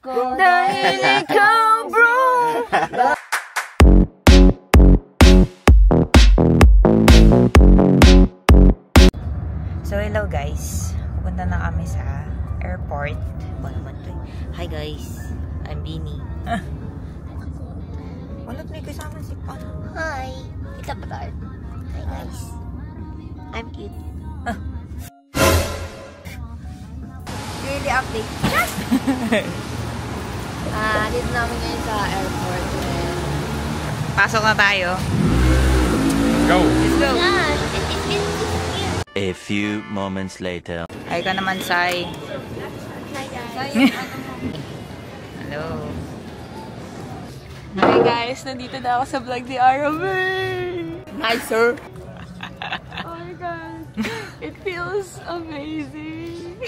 Dahil ikaw, bro. So hello guys, pupunta na kami sa airport. Hi guys, I'm Beanie. Wala't may kasama si Pan. Hi! Kita ba tayo? Hi guys. I'm cute. Daily update. Dito namin ngayon sa airport. Pasok na tayo. Go! Let's go! A few moments later. Hi ka naman, Sai. Hi guys. Hello. Hi guys, nandito na ako sa vlog ni Arabe. Hi, sir. Oh my god, it feels amazing.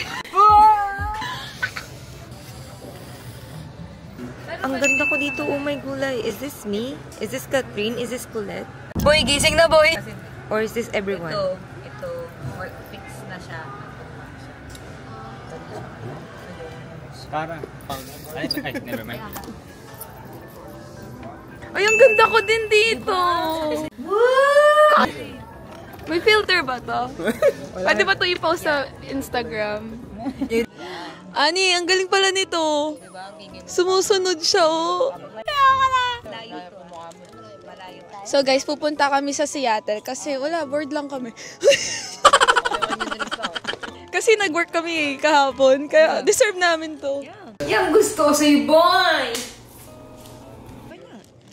Ang ganda ko dito, oh my gulay. Is this me? Is this Catherine? Is this Colette? Boy, gising na boy! Or is this everyone? Ito, fix na siya. Para. Ay, never mind. Ay, ang ganda ko din dito. May filter ba to? Pwede ba to i-post sa Instagram? Ani, ang galing pala nito. Sumusunod siya, oh. So guys, pupunta kami sa Seattle kasi wala, bored lang kami. Kasi nag-work kami kahapon, kaya deserve namin to. Yang gusto si boy!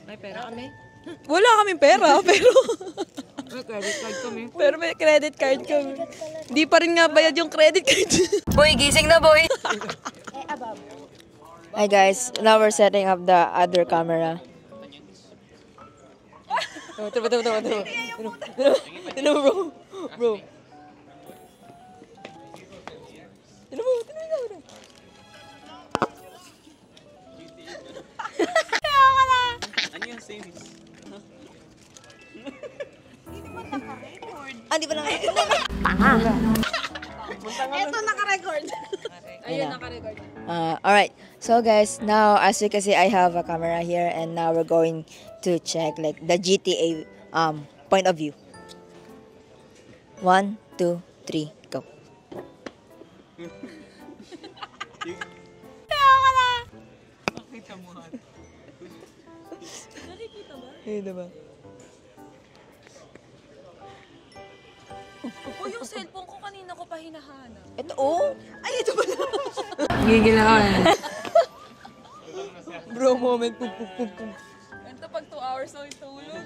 May pera kami? Wala kaming pera, pero... May credit card kami. pero may credit card kami. Di pa rin nga bayad yung credit card. Boy, gising na boy! Hi guys, now we're setting up the other camera. Bro. Ano yung same? Di ba naka-record? Ito naka-record. Ayun, naka-record. Alright, so guys, now as you can see, I have a camera here and now we're going to check like the GTA point of view. 1, 2, 3, go. Oh, yung cellphone ko kanina ko pa hinahanap. Ito, oh! Ay, ito ba na? Gigil ako eh. Bro moment, pum. Ito pag 2 hours na itulog.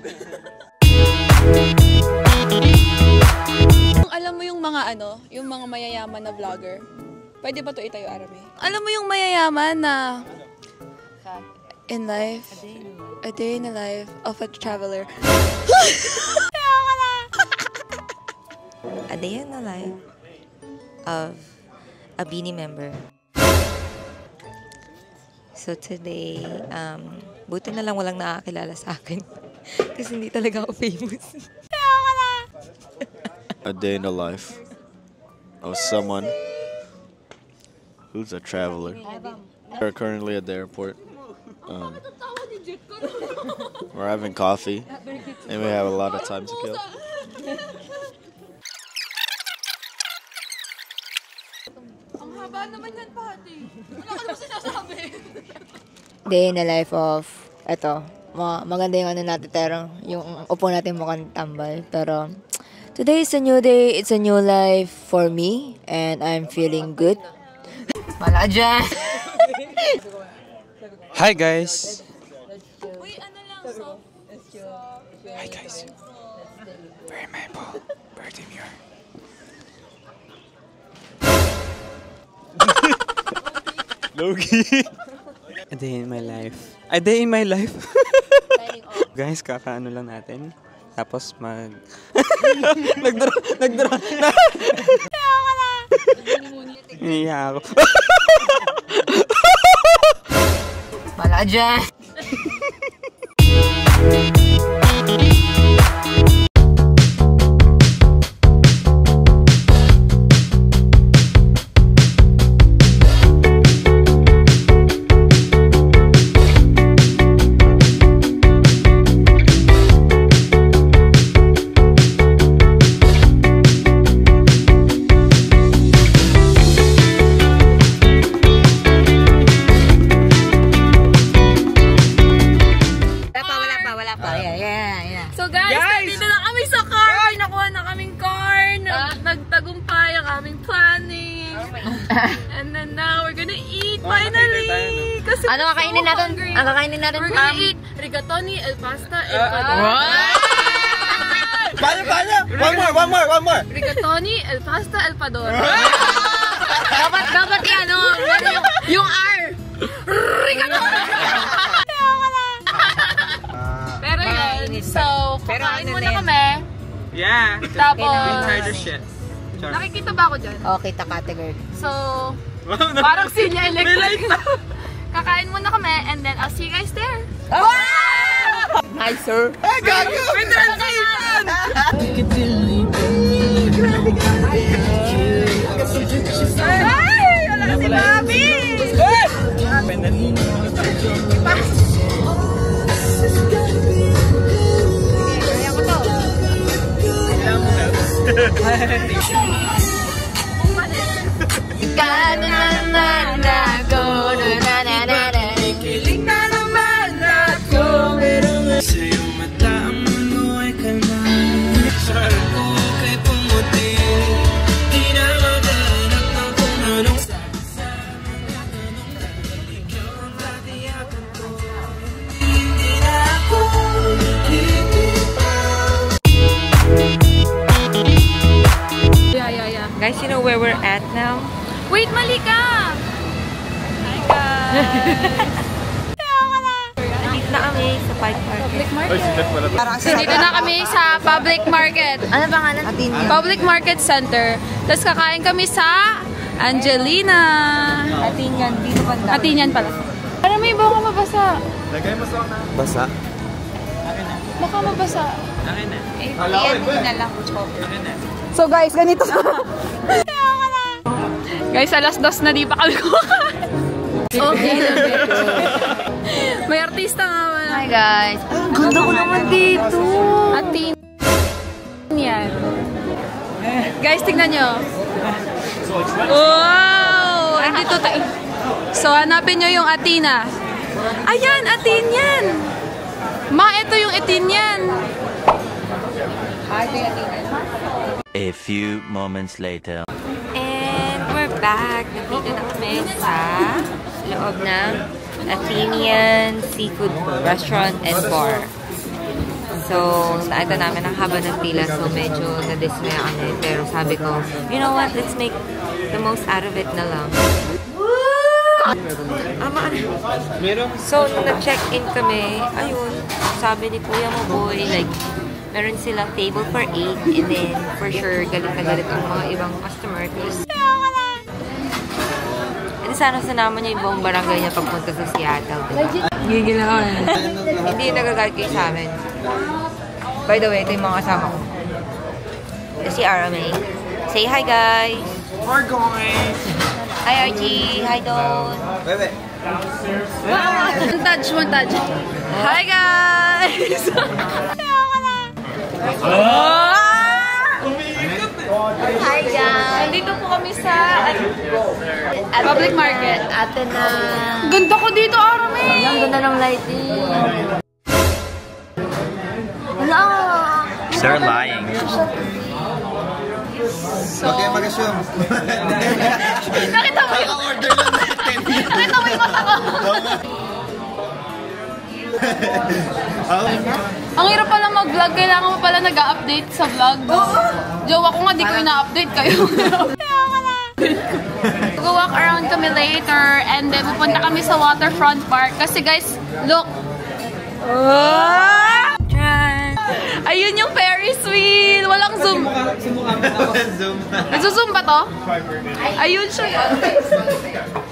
Alam mo yung mga yung mga mayayaman na vlogger. Pwede ba to itayo, Arame? Alam mo yung mayayaman na in life, a day in the life of a traveler. A day in the life of a Beanie member. So today, buti na lang walang nakakilala sa akin. Kasi hindi talaga ako famous. A day in the life of someone who's a traveler. We're currently at the airport. We're having coffee, and we have a lot of time to kill. Ang haba naman yan, Pati. Wala ka naman sinasabi. Day in the life of, eto, maganda yung natin, pero yung upo natin mukhang tambal. Pero, today is a new day, it's a new life for me, and I'm feeling good. Wala dyan! Hi guys! Uy, ano lang, soft. Hi guys! Where am I po? Birthday mirror. Logi! A day in my life. A day in my life. Guys, kakaano lang natin. Tapos nagdra. Iniya ako. Wala dyan! And then now, we're gonna eat finally! Kasi Ano kakainin natin? Ang kakainin natin? we're gonna eat rigatoni, el pasta, el pador. One more. Rigatoni, el pasta, el pador. Dapat yan, no? Yung R. Rigatoni! Pero yun, so, kakain muna kami. Yeah. Tapos, Insider shit. nakikita ba ako dyan? Okay, category. So, parang Silya Electric. Kakain muna kami, and then I'll see you guys there. Hi, sir. Hey, gago! May transition! Ay! Wala si Mami! Guys, you know where we're at now? Wait, mali ka! Hi, guys! Dito na kami sa Pike Park. Public market. So, dito na kami sa public market. Ano pangalan? Public Market Center. Tapos kakain kami sa Angelina. Atingan, dito banda. Atinyan pala. Ano may baka mabasa? Basa. Baka mabasa. Ayan, na lang. So guys, ganito. Guys, alas 2 na di pa kami kumakain. Okay. May artista nga wala. Hi, guys. Ganda ko naman dito. Yan. Guys, tignan nyo. Wow! Andito tayo. So, hanapin nyo yung Athena. Ayan, Athenian! Ma, ito yung Athenian. A few moments later. And we're back. Nandito na kami sa loob ng Athenian Seafood Restaurant and Bar. So, nakita namin ang haba ng pila. So, medyo na-dismaya kami. Pero sabi ko, you know what? Let's make the most out of it na lang. So, nung nag-check-in kami, ayun, sabi ni Kuya mo, boy, like, meron silang table for 8 and then, for sure, galit na galit ang mga ibang customer. And sana sinama niya yung buong barangay niya pagpunta sa Seattle. Gigil ako. Hindi nagagalit kayo sa amin. By the way, ito yung mga kasama ko. Ito si Arame. Say hi, guys! We're going! Hi, Archie! Hi, Don! Montage. Hi, guys! Hi, guys. Nandito po kami sa public market. Ate na. Ganda ko dito, Arame! Ang ganda ng lighting. Hello! They're lying. Mag-assume. Nakita mo yung mata ko. Ang hirap pala mag-vlog. Kailangan mo pala nag-update sa vlog. Jowa ko nga, di ko ina-update kayo. Go-walk around kami later and then pupunta kami sa waterfront park. Kasi guys, look. Ayun yung Ferris wheel. Walang zoom. Nagzo-zoom ba to? Ayun siya.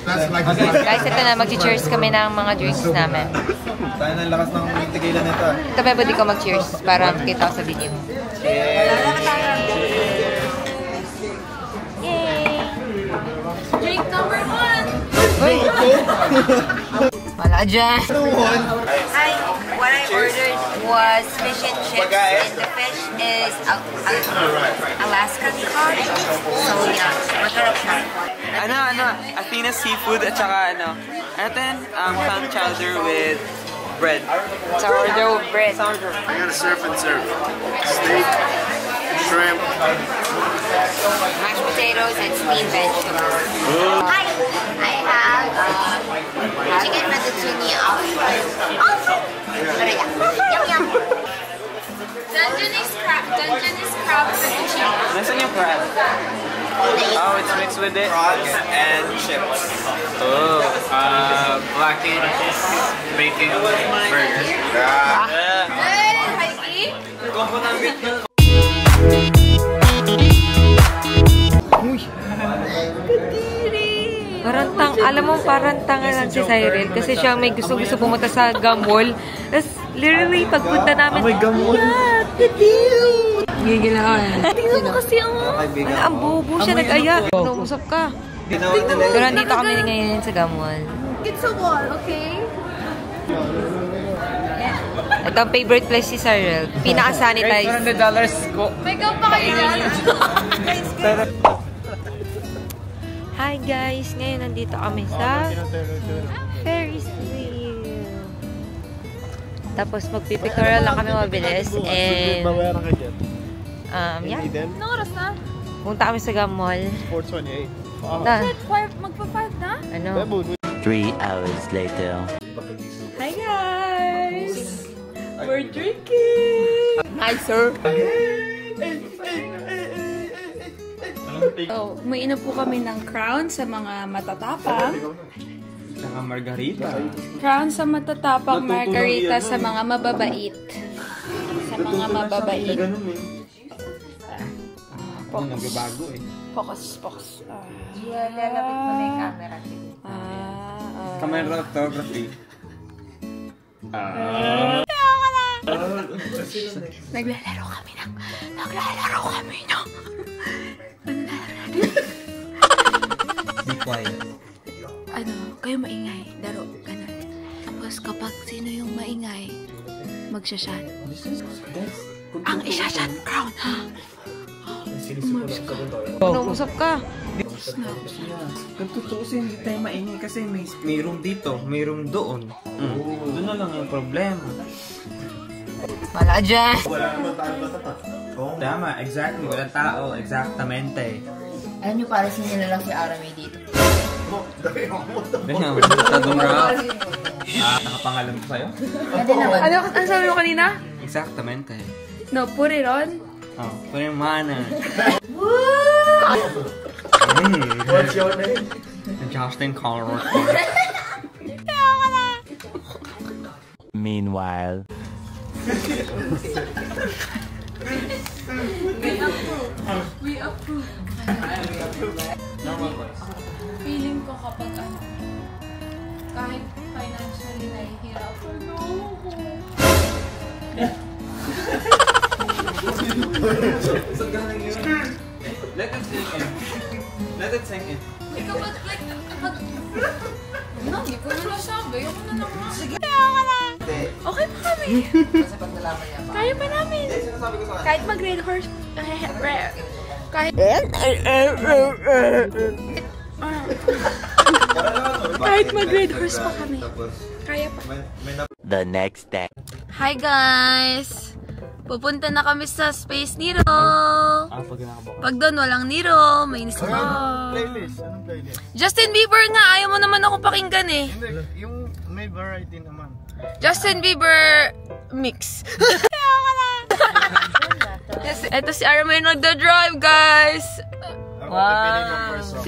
Guys, ito na. Mag-cheers kami ng mga drinks namin. Tayo ng lakas ng tigilan nito. Ito ba di ko mag-cheers para makita ko sa video. Yay! Drink number 1. Uy! Wala dyan. Hi! What I ordered was fish and chips, and the fish is Alaskan cod. So yeah, masarap siya. Athena seafood at saka clam chowder with bread. Sourdough bread. I got a surf and serve. Steak, shrimp, mashed potatoes, and steamed vegetables. Hi! I have chicken fettuccine Alfredo. Pero yeah, yum yum! Dungeness crab fettuccine. Nasaan yung crab? Oh, it's mixed with it? Prawns and chips. Oh, blackened bacon burger. Hey, Heidi! Combo ng bacon. Alam mo, parang tanga lang si Cyril kasi siya may gusto pumunta sa Gumwall. Tapos, literally, pagpunta namin, yeah, kadil! Gigil ako eh. Tingnan mo kasi ang bobo siya nag-aya. Usap ka. Pero nandito kami ngayon sa Gumwall. It's a wall, okay? Ito ang favorite place si Cyril. Pinaka-sanitize. $200 ko. May pa kayo yan. Hi guys! Ngayon nandito kami sa Ferris wheel. Tapos magpipictorial lang kami mabilis. And yeah. Anong oras na? Punta kami sa Gumwall. 4:28. Na. Magpa-5 na? Ano? 3 hours later. Hi guys! We're drinking! Hi sir! So, umiinom po kami ng Crown sa mga matatapang. Saka margarita. Crown sa matatapang, margarita sa mga mababait. Sa mga mababait. Ako nagbabago eh. Focus. Lalapit mo na yung camera. Camera photography. Naglalaro kami ng... Be quiet. Ano, kayo maingay. Laro, ganun. Tapos kapag sino yung maingay, magsha-shot. Ang isa-shot, Crown, ha? Usap ka. Kung tutuusin, hindi tayo maingay kasi may room dito, may room doon. Doon na lang yung problema. Wala dyan. Tama, exactly. Walang tao, exactamente. Alam nyo, parang sinila lang si Arame dito. Tadong rap. Nakapangalan ko sa'yo? Ano sabi mo kanina? Exactamente. No, put it on. Oh, put in mana. What's your name? Justin Color. Meanwhile. We approve. Feeling ko kapag ano, kahit financially nahihirap, Let it sink in. Let it sink in. kapag like, hindi ko na nasabi. Ako na lang nga. Sige. Okay pa kami. Kaya pa namin. Kahit mag-red horse. Kahit mag-red horse pa kami. Kaya pa. The next day. Hi guys! Pupunta na kami sa Space Nero. Pag doon walang Nero, may Nero. Playlist. Anong playlist? Justin Bieber nga, ayaw mo naman ako pakinggan eh. Hindi, yung may variety naman. Justin Bieber mix. Eto si Arame nagda-drive, guys. Ako pipili ng first song.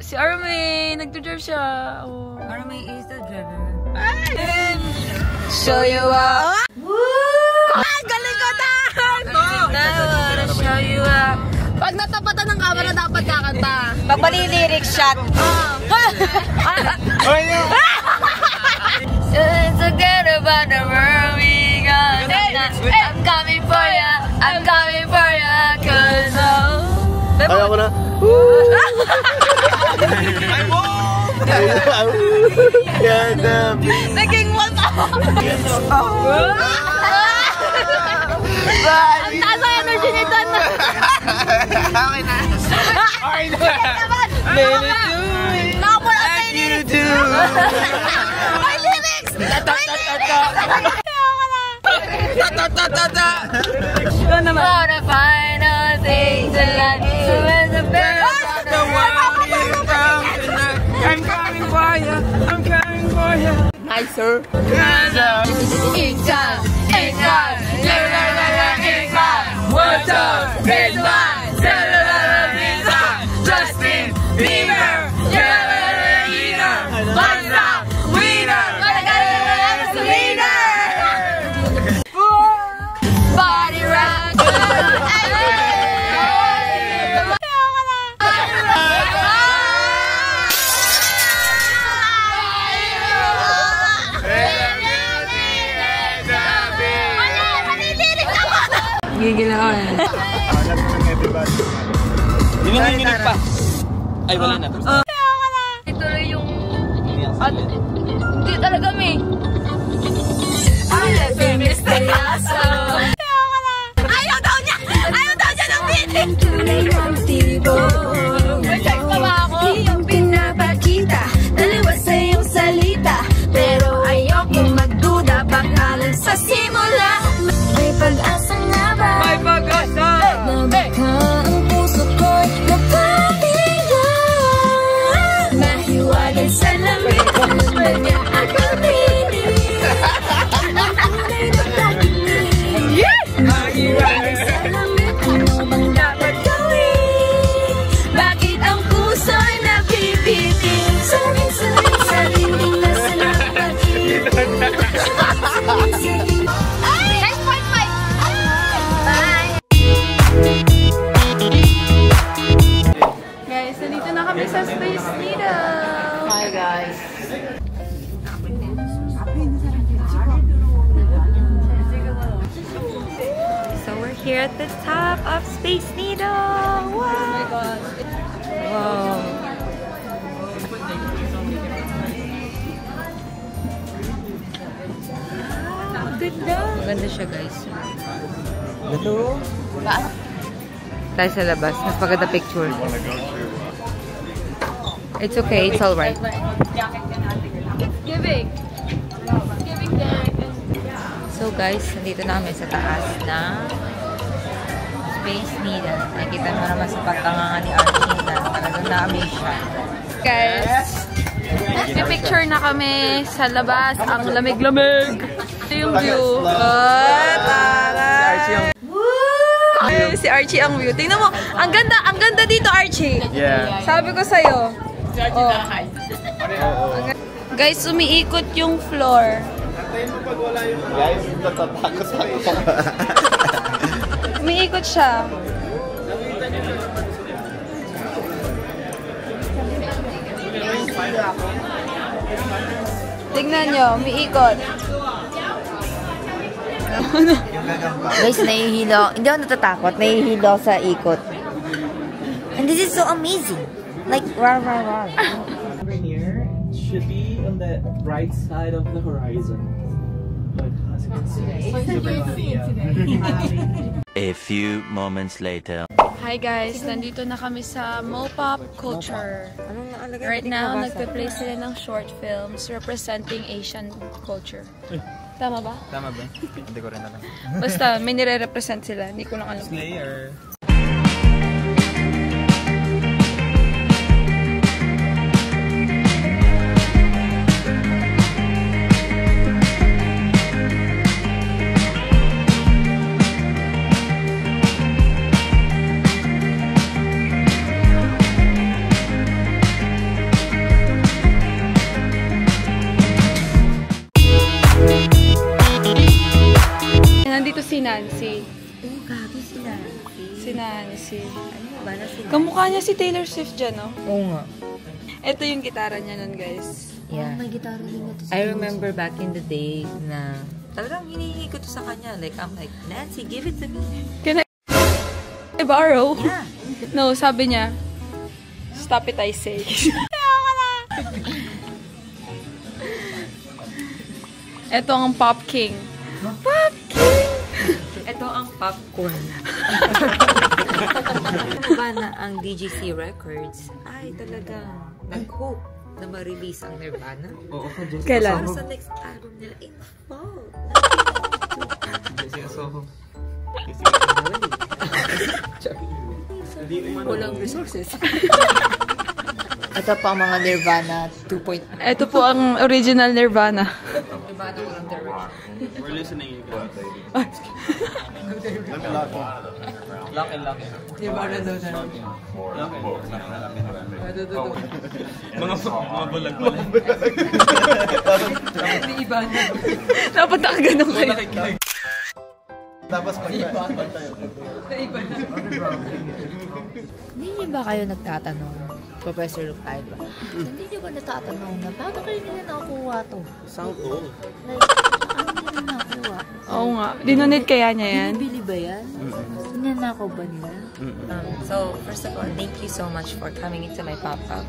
Si Arame nagda-drive siya. Oh. Arame is the driver. Show you up. Galing ko na! I wanna show you up. Pag natapatan ng camera, dapat kakanta. Pagbali-lyric shot. Forget about the world we got. I'm coming for ya. I'm coming for ya. Cause Ayaw ko na. naging what ako. Ang taas ang energy nito. Okay na. Okay na. Nakapula ang lyrics. My lyrics! Gonna find a thing to got so in the best. The world is round tonight. I'm coming for you. I'm coming for you. Nicer. Insan, insan, insan. What's up? Red line, insan. Justin Bieber, winner. What's up? Winner. Winner. Body rock. Gigil ako eh. Yun ang nanginginig pa. Ay, wala na. Ituloy yung... Hindi talaga, may. Ay, misteryoso. Ayaw daw niya! Ayaw daw niya ng bitin! Tuloy ang tibo. Mag-check pa ba ako? Iyong pinapakita. Dalawa sa iyong salita. Pero ayoko magduda. Bakalan sa simula. May pag-asa nga ba? May pag-asa! Nabaka ang puso ko'y napatinggan. Mahiwagan sa lamig. Manya ang kapinig. Ang tunay na pag-ibig. Mahiwagan sa lamig. Ano bang dapat gawin? Bakit ang puso'y napipitin? Saling-saling na sa napag-ibig. 9.5! Bye! Guys, nandito na kami sa Space Needle. Hi guys. So we're here at the top of Space Needle. Wow! Oh my God! Wow! Ganda! Maganda siya, guys. Hello? Tayo sa labas. Mas maganda picture. It's okay. It's alright. Giving. Giving there. So guys, nandito na kami sa taas na Space Needle. Nakikita mo naman sa pagkanganga ni Archie na talagang na-amaze siya. Guys, may picture na kami sa labas. Ang lamig-lamig. Ito yung view. Si Archie ang view. Tingnan mo, ang ganda dito, Archie. Yeah. Sabi ko sa'yo. Oh. Guys, umiikot yung floor. Guys, natatakot ako. Umiikot siya. Tingnan nyo, umiikot. Guys, nahihilo. Hindi ako natatakot. Nahihilo sa ikot. And this is so amazing. Like, rar, rar, rar. Over here should be on the right side of the horizon. But as you can see, it's super cloudy. A few moments later. Hi guys, nandito na kami sa Mopop Culture. Right now, nagpe-play sila ng short films representing Asian culture. Tama ba? Tama ba? Hindi ko rin alam. Basta, may nire-represent sila. Hindi ko lang alam. Slayer. Nandito si Nancy. Oh, gabi si Nancy. Si Nancy. Ano ba na si Nancy? Kamukha niya si Taylor Swift dyan, no? Oo nga. Ito yung gitara niya nun, guys. Yeah. May gitara din ito. I remember back in the days na talagang hinihingi ko to sa kanya. Like, I'm like, Nancy, give it to me. Can I borrow? Yeah. No, sabi niya, stop it, I say. Ito ang Pop King. Pop King! Ito ang popcorn. Ano ba na ang DGC Records ay talagang nag-hope na ma-release ang Nirvana? Oo ka, Jess. Kailan? Para sa next album nila in fall. Kasi asoho. So Walang resources. Ito pa ang mga Nirvana 2.0. Ito po ang original Nirvana. Nirvana walang direction. We're listening, you guys. Lock and lock. Nirvana daw na. Mga bulag. May iba na. Dapat nakaganon kayo. Tapos Hindi niyo ba kayo nagtatanong, Professor Lucaiba? Hindi niyo ba natatanong na paano kayo nila nakuha to? Sangko. Like, ano nila nakuha? Oo nga. Dinonate kaya niya yan? Binibili ba yan? Ninanakaw ba nila? So, first of all, thank you so much for coming into my pop-up.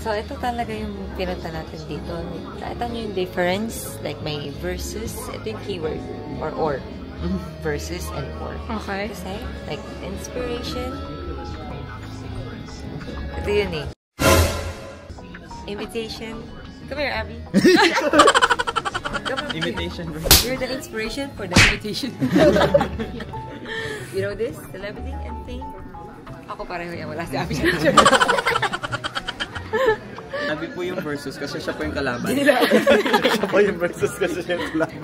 So, ito talaga yung pinunta natin dito. Nakita nyo yung difference? Like, may versus. Ito yung keyword. Or. Versus and or. Okay. Kasi, like, inspiration. Ito yun eh. Imitation. Come here, Abby. Come on, Imitation. You're the inspiration for the imitation. You know this? Celebrity and fame. Ako pareho yan. Wala si Abby. Sabi po yung versus kasi siya po yung kalaban. Siya pa yung versus kasi siya yung kalaban.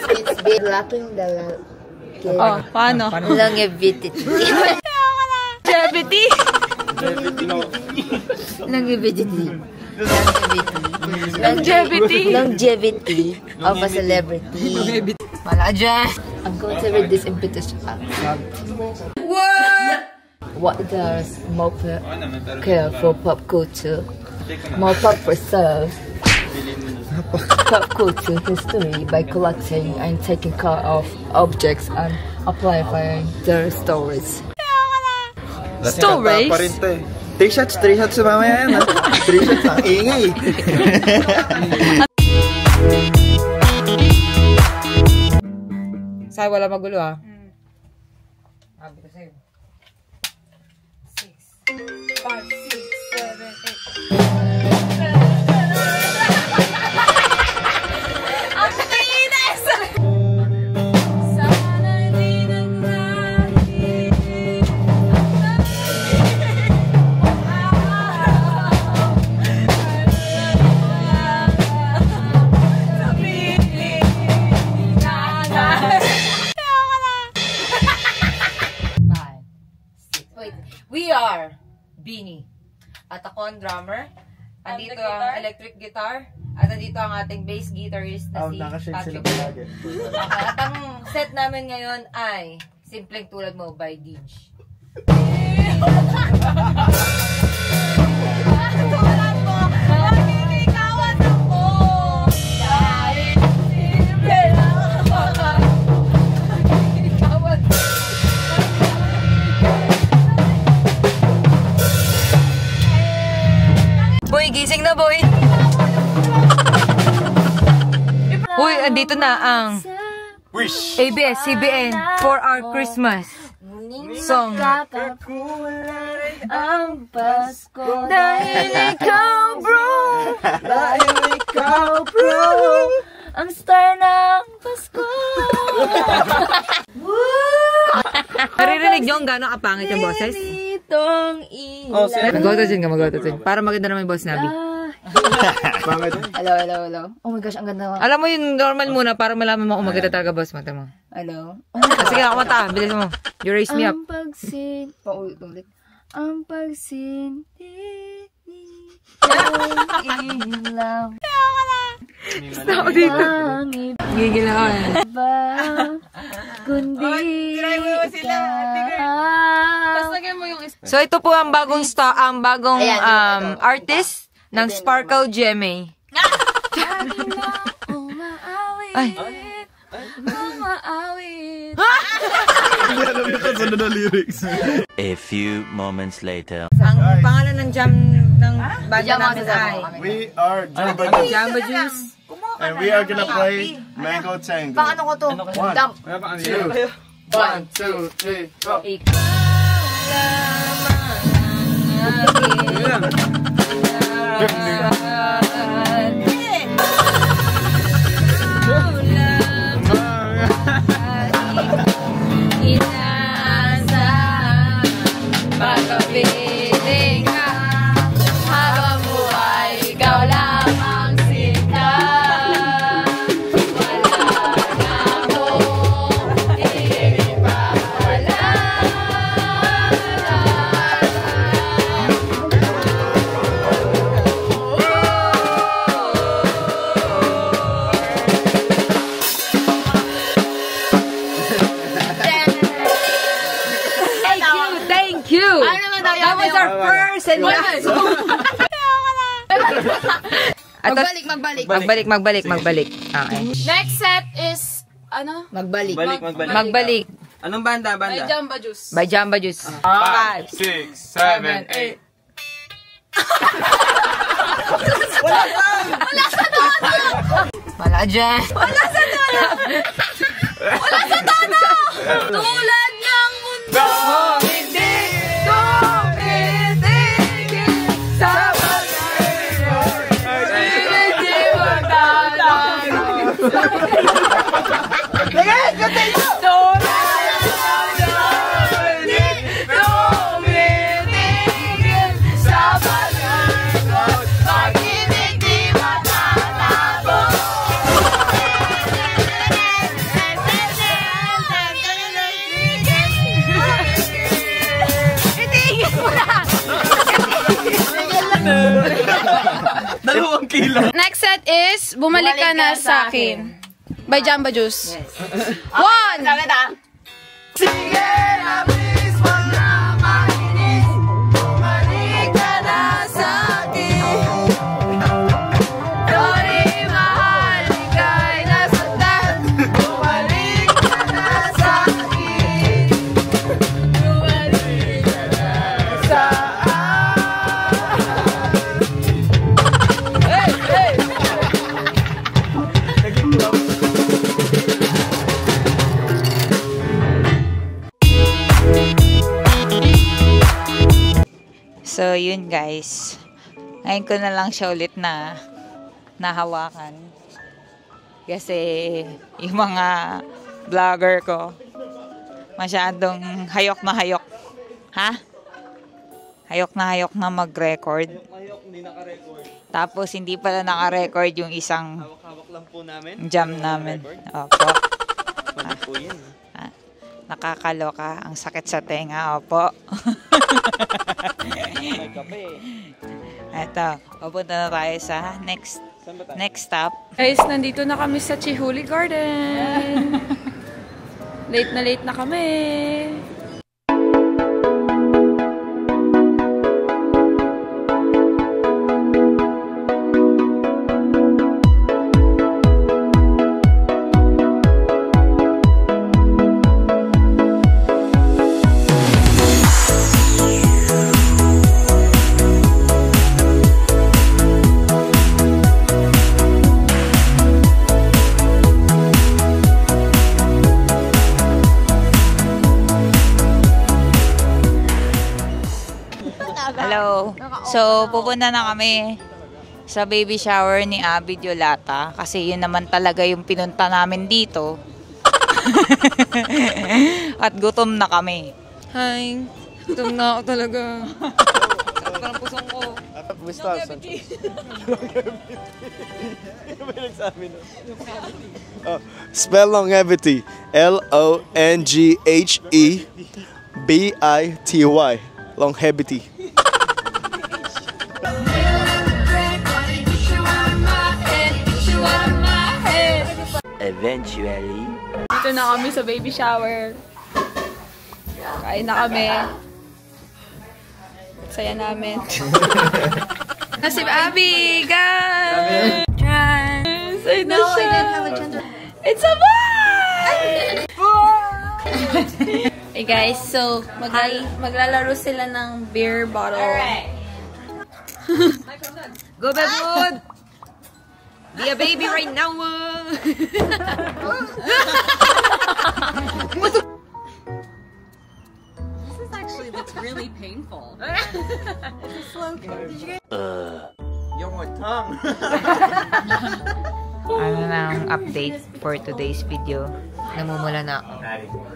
It's been lacking the Oh, paano? longevity. Longevity? Longevity of a celebrity. Wala dyan. I'm going to read this impetus. What does Moped care for pop culture? Moped preserves pop culture history by collecting and taking care of objects and applying their stories. Stories? 3 shots sa mamaya yan. 3 shots ang ingay. Sa'yo wala magulo ha? Sabi ko sa'yo. 6, 5, 6, 7, 8. Ang tinis! We are Beanie. At ako ang drummer. Andito ang electric guitar. At andito ang ating bass guitarist na si Patrick. Okay, at ang set namin ngayon ay Simpleng Tulad Mo by Dij. Boy, gising na, boy! Uy, andito na ang ABS-CBN for our Christmas song. Ang Pasko Dahil ikaw, bro! ang star ng Pasko. Naririnig nyo ang gano'ng kapangit yung boses? Itong ilaw. Mag-autotune ka, mag-autotune. Para maganda naman yung boss nabi. Hello. Oh my gosh, ang ganda. Alam mo yung normal muna para malaman mo kung maganda talaga boss. Mata mo. Hello. Sige, ako mata. Bilis mo. You raise me up. Paulit. Ang pagsindi ng ilaw. Basta ako dito. Gigil ako eh. Kundi So ito po ang bagong artist ng Sparkle GMA. Ay. A few moments later. Ang pangalan ng jam ng banda namin ay We are Jamba Juice. Jamba Juice. And we are gonna play Mango Tango. Paano ko to? Dump. 1, 2, 3, go. Magkapiling ka habang buhay, ikaw lang ang sinta. That was our first and last song. Magbalik. Okay. Next set is, ano? Magbalik. Magbalik. Anong banda? By Jamba Juice. By Jamba Juice. 5, 6, 7, 8. Wala dyan. Wala sa tono! Tulad ng mundo, hindi tumitigil sa pag-ibig. Hindi magtatago. Tulad ng mundo, hindi tumitigil sa pag-ibig. Pag-ibig di matatago. Dalawang kilo. Next set is Bumalik Ka Na Sa Akin by Jamba Juice. Yes. 1! Sige na please, wag na mainis. Bumalik ka na sa akin. Sorry, mahal, ika'y nasaktan. Bumalik ka na sa akin. Bumalik ka na sa So, yun guys. Ngayon ko na lang siya ulit na nahawakan. Kasi yung mga vlogger ko masyadong hayok na hayok. Ha? Hayok na mag-record. Hindi naka-record. Tapos hindi pala naka-record yung isang Hawak lang po namin. jam namin. Opo. Mali po yun. Nakakaloka. Ang sakit sa tenga. Opo. May kape. Eto, pupunta na tayo sa next stop. Guys, nandito na kami sa Chihuli Garden. Late na kami. Hello. So, pupunta na kami sa baby shower ni Abby Diolata kasi yun naman talaga yung pinunta namin dito. At gutom na kami. Hi. Gutom na ako talaga. Parang pusong ko. Spell longevity. L-O-N-G-H-E-B-I-T-Y. Longevity. Eventually. Dito na kami sa baby shower. Kain na kami. Saya namin. Nasib Abby! Guys! I know siya. It's a boy! Hey guys, so maglalaro sila ng beer bottle. Alright. Go Bedwood! Be a baby right now! This is actually looks really painful. Yung tongue. Ano lang update for today's video. Namumula na ako.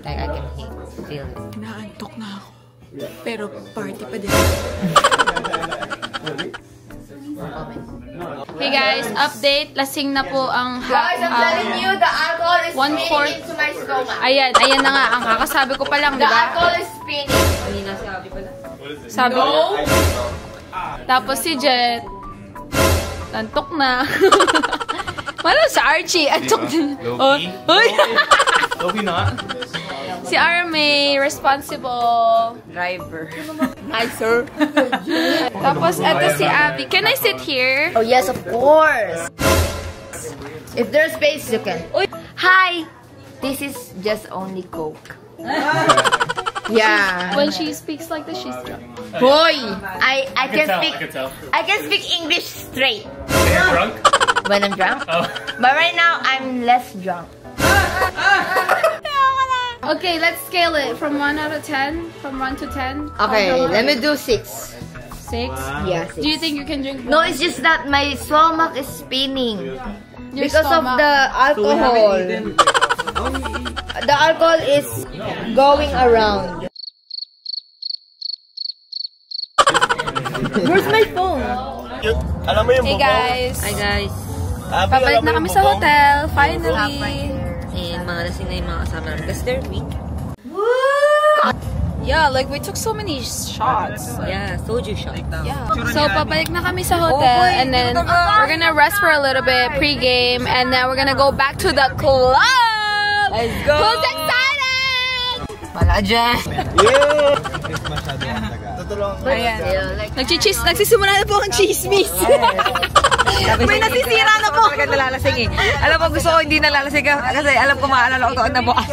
Like I can feel it. Naantok na ako. Pero party pa din. Hey guys, update. Lasing na po ang Guys, I'm telling you, the alcohol is spinning into my stomach. Ayan na nga. Ang kakasabi ko pa lang, The diba? alcohol is spinning. Sabi ko. Tapos si Jet, antok na. Parang si Archie, antok din. Loki not. Si Arme, responsible. Driver. Hi, sir. Tapos, eto si Abby. Can I sit here? Oh yes, of course. If there's space, you can. Hi, this is just only Coke. Yeah. When she speaks like this, she's drunk. Boy, I can I speak. can tell. I can speak English straight. You're drunk? When I'm drunk. Oh. But right now, I'm less drunk. Okay, let's scale it from 1 out of 10. From 1 to 10. Okay, let me do 6. 6. Yeah, 6. Do you think you can drink? No, it's just that my stomach is spinning Your because stomach. of the alcohol. The alcohol is going around. Where's my phone? Alam mo yung Hey guys. Hi guys. Pabalik na kami sa hotel. Finally. And mga lasing na yung mga kasama namin. Kasi they're weak. Yeah, like we took so many shots. Yeah, soju shot. Yeah. So, pabalik na kami sa hotel, and then we're gonna rest for a little bit, pre-game, and then we're gonna go back to the club! Let's go! Who's excited? Wala dyan! Ayan. Nagsisimula na po ang chismis. May nasisira na po. Talaga nalalasing eh. Alam ko gusto ko hindi nalalasing ka kasi alam ko maalala ko doon na bukas.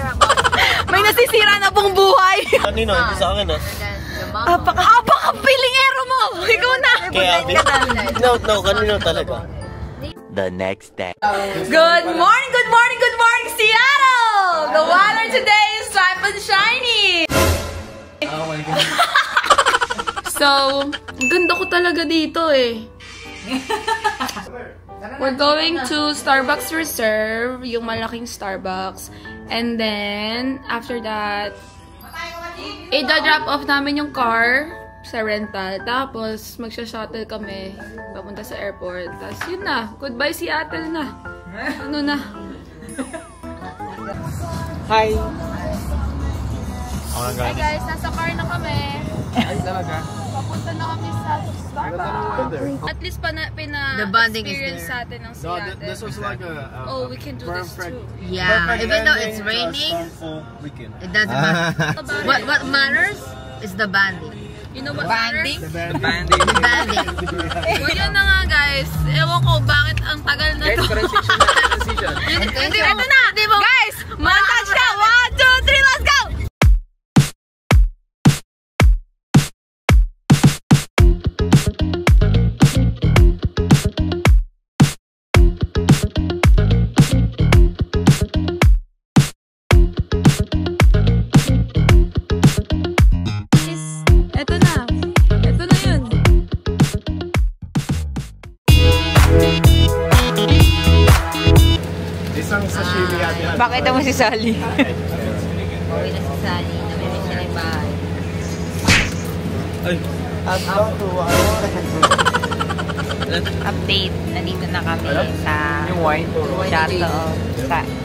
May nasisira na pong buhay. Kanino? Hindi sa akin ah. Apaka-pilingero mo! Ikaw na! Kaya no, kanino talaga. The next day. Good morning, Seattle! The weather today is bright and shiny! Oh my god. So, ganda ko talaga dito eh. We're going to Starbucks Reserve, yung malaking Starbucks. And then, after that, i-drop off namin yung car sa rental. Tapos, magsha-shuttle kami papunta sa airport. Tapos, yun na. Goodbye Seattle na. Ano na? Hi! Hi guys, nasa car na kami. Ay, talaga? Papunta na kami sa Starbucks. At least The bonding is experience there. sa atin ng Seattle. This was like Oh, we can do this too. Yeah, even though it's raining, it doesn't matter. What matters is the banding. You know what matters? The banding. The banding. So, yun na nga guys. Ewan ko bakit ang tagal na to. Hindi, ito na! Guys, montage na! 1, 2, 3, let's go! Ito na. Ito na yun. Isang sashimi yan. Bakit mo si Sally? Uwi na si Sally. Namimiss siya na yung bahay. Update, nandito na kami sa shuttle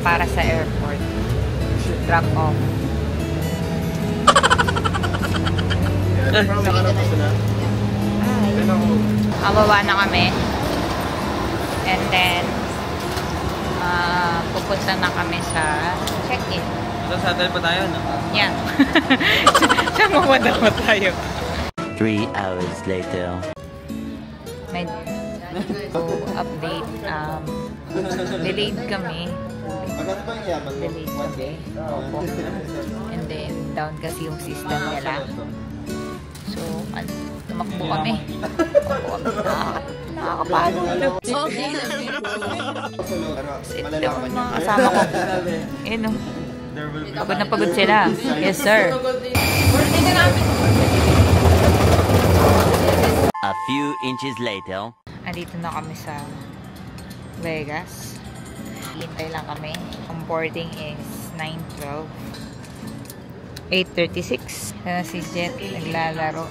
para sa airport. Drop off. Mababa na kami. And then, pupunta na kami sa check-in. Sa hotel pa tayo, no? Yeah. Saan mamadama tayo? 3 hours later. May update. Delayed kami. Delayed kami. Opo. And then, down kasi yung system nila. So, tumakbo kami. Nakakapagod. Okay. Ito yung mga kasama ko. Ayun o. Pagod na pagod sila. Yes, sir. A few inches later. Andito na kami sa Vegas. Hintay lang kami. Ang boarding is 9:12. 8:36. Si Jet naglalaro.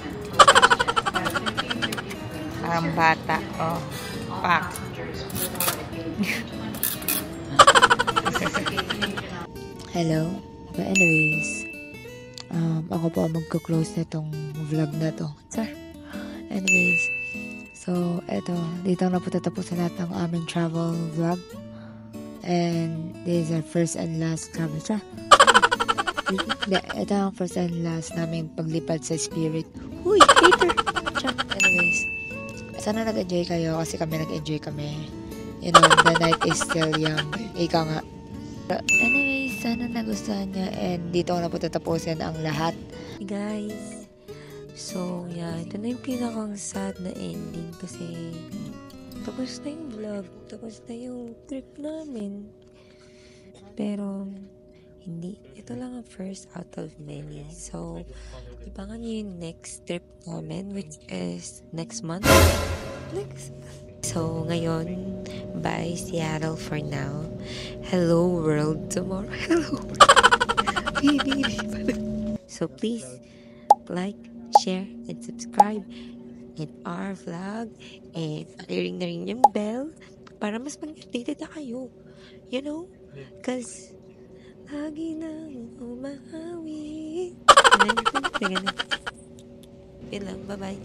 Parang bata. Oh, pak. Hello? But anyways, ako po magko-close na tong vlog na to. Anyways, so, eto, dito na po tatapusin natin ang aming travel vlog. And this is our first and last travel. Ito ang first and last naming paglipad sa Spirit. Uy, hater! Anyways, sana nag-enjoy kayo kasi kami nag-enjoy kami. You know, the night is still young. Ika nga. Anyways, sana nagustuhan niya and dito ko na po tatapusin ang lahat. Hey guys, so yeah, ito na yung pinakang sad na ending kasi tapos na yung vlog, tapos na yung trip namin. Pero hindi, ito lang ang first out of many. So, ibangan nyo yung next trip namin, which is next month. So, ngayon, bye Seattle for now. Hello world tomorrow. Hello world. So, please, like, share, and subscribe in our vlog. And pakiring na rin yung bell para mas mag-updated na kayo. You know? Because lagi nang umahawi. Yun lang, bye-bye.